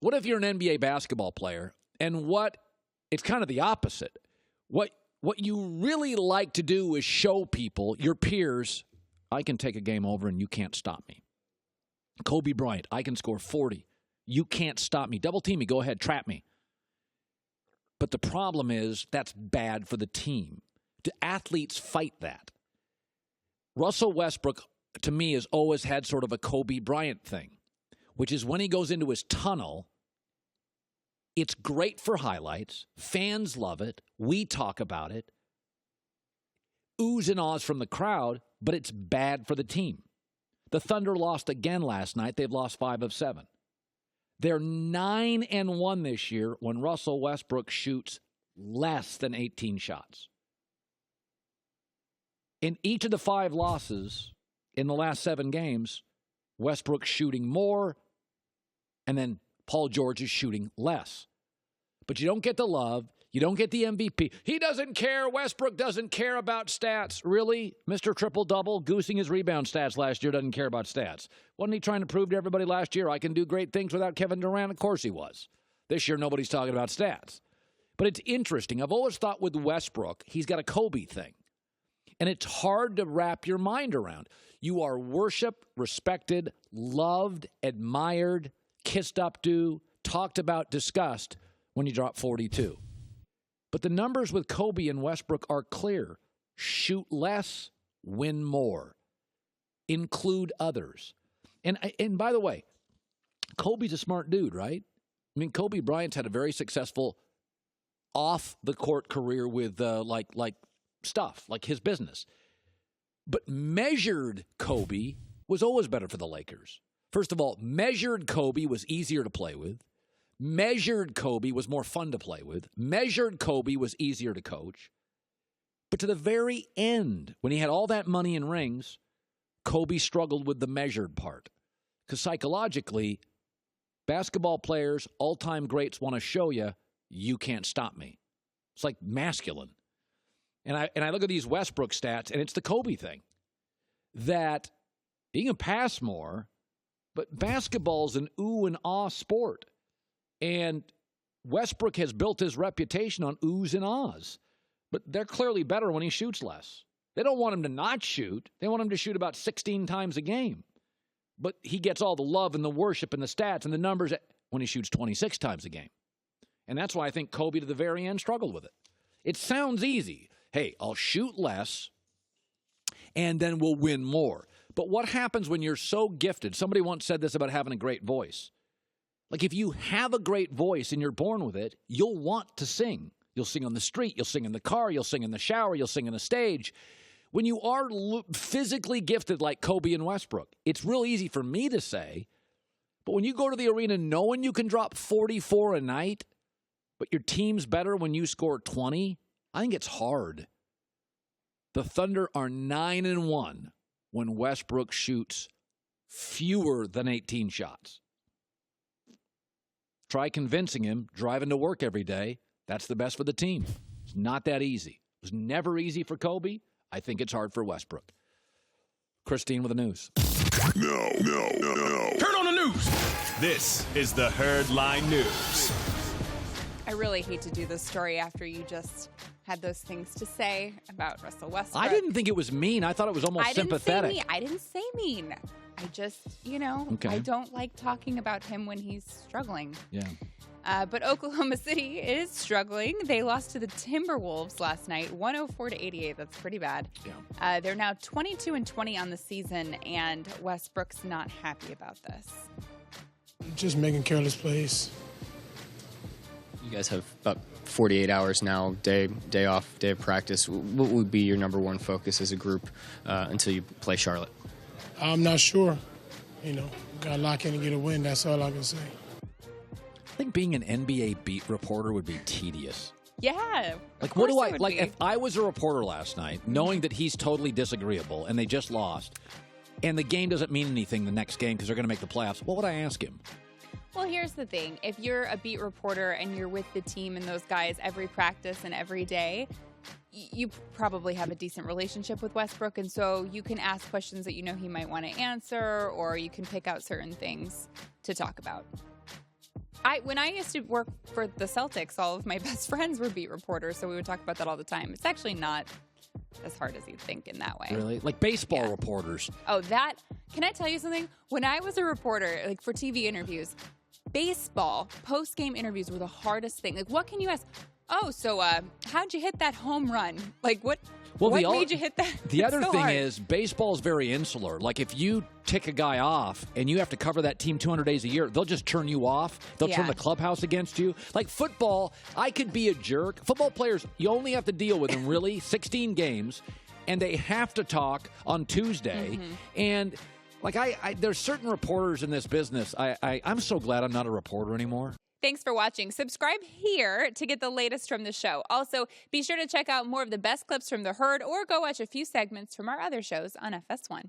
What if you're an NBA basketball player and it's kind of the opposite. What you really like to do is show people, your peers, I can take a game over and you can't stop me. Kobe Bryant, I can score 40. You can't stop me. Double team me. Go ahead. Trap me. But the problem is that's bad for the team. The athletes fight that. Russell Westbrook, to me, has always had sort of a Kobe Bryant thing, which is when he goes into his tunnel, it's great for highlights. Fans love it. We talk about it. Oohs and ahs from the crowd, but it's bad for the team. The Thunder lost again last night. They've lost 5 of 7. They're 9-1 this year when Russell Westbrook shoots less than 18 shots. In each of the 5 losses in the last 7 games, Westbrook's shooting more, and then Paul George is shooting less. But you don't get the love. You don't get the MVP. He doesn't care. Westbrook doesn't care about stats. Really? Mr. Triple-Double, goosing his rebound stats last year, doesn't care about stats. Wasn't he trying to prove to everybody last year, I can do great things without Kevin Durant? Of course he was. This year, nobody's talking about stats. But it's interesting. I've always thought with Westbrook, he's got a Kobe thing. And it's hard to wrap your mind around. You are worshiped, respected, loved, admired, kissed up to, talked about, discussed when you drop 42. But the numbers with Kobe and Westbrook are clear. Shoot less, win more. Include others. And by the way, Kobe's a smart dude, right? I mean, Kobe Bryant's had a very successful off-the-court career with like stuff, like his business. But measured Kobe was always better for the Lakers. First of all, measured Kobe was easier to play with. Measured Kobe was more fun to play with. Measured Kobe was easier to coach. But to the very end, when he had all that money and rings, Kobe struggled with the measured part. Because psychologically, basketball players, all-time greats want to show you, you can't stop me. It's like masculine. And I look at these Westbrook stats, and it's the Kobe thing. That you can pass more, but basketball's an ooh and ah sport. And Westbrook has built his reputation on oohs and ahs. But they're clearly better when he shoots less. They don't want him to not shoot. They want him to shoot about 16 times a game. But he gets all the love and the worship and the stats and the numbers when he shoots 26 times a game. And that's why I think Kobe to the very end struggled with it. It sounds easy. Hey, I'll shoot less and then we'll win more. But what happens when you're so gifted? Somebody once said this about having a great voice. Like if you have a great voice and you're born with it, you'll want to sing. You'll sing on the street. You'll sing in the car. You'll sing in the shower. You'll sing on the stage. When you are physically gifted like Kobe and Westbrook, it's real easy for me to say, but when you go to the arena knowing you can drop 44 a night, but your team's better when you score 20, I think it's hard. The Thunder are 9-1 when Westbrook shoots fewer than 18 shots. Try convincing him, driving to work every day, that's the best for the team. It's not that easy. It was never easy for Kobe. I think it's hard for Westbrook. Kristine with the news. No. Turn on the news. This is the Herd Line News. I really hate to do this story after you just had those things to say about Russell Westbrook. I didn't think it was mean. I thought it was almost sympathetic. I didn't say mean. I just, okay. I don't like talking about him when he's struggling. Yeah. But Oklahoma City is struggling. They lost to the Timberwolves last night, 104-88. That's pretty bad. Yeah. They're now 22-20 on the season, and Westbrook's not happy about this. Just making careless plays. You guys have about 48 hours now, day off, day of practice. What would be your number one focus as a group until you play Charlotte? I'm not sure. Got to lock in and get a win. That's all I can say. I think being an NBA beat reporter would be tedious. Yeah. Like, what do I like? If I was a reporter last night, knowing that he's totally disagreeable and they just lost, and the game doesn't mean anything the next game because they're going to make the playoffs, what would I ask him? Well, here's the thing. If you're a beat reporter and you're with the team and those guys every practice and every day, you probably have a decent relationship with Westbrook, and so you can ask questions that he might want to answer, or you can pick out certain things to talk about. When I used to work for the Celtics, all of my best friends were beat reporters, so we would talk about that all the time. It's actually not as hard as you think in that way. Really? Like baseball reporters. Oh, can I tell you something? When I was a reporter, like for TV interviews, baseball post-game interviews were the hardest thing. Like, what can you ask? Oh, so how'd you hit that home run? Like, what made you hit that? The other so thing hard? is baseball is very insular. Like, if you tick a guy off and you have to cover that team 200 days a year, they'll just turn you off. They'll turn the clubhouse against you. Like football, I could be a jerk. Football players, you only have to deal with them really 16 games, and they have to talk on Tuesday. Mm-hmm. And like there's certain reporters in this business. I'm so glad I'm not a reporter anymore. Thanks for watching. Subscribe here to get the latest from the show. Also, be sure to check out more of the best clips from The Herd or go watch a few segments from our other shows on FS1.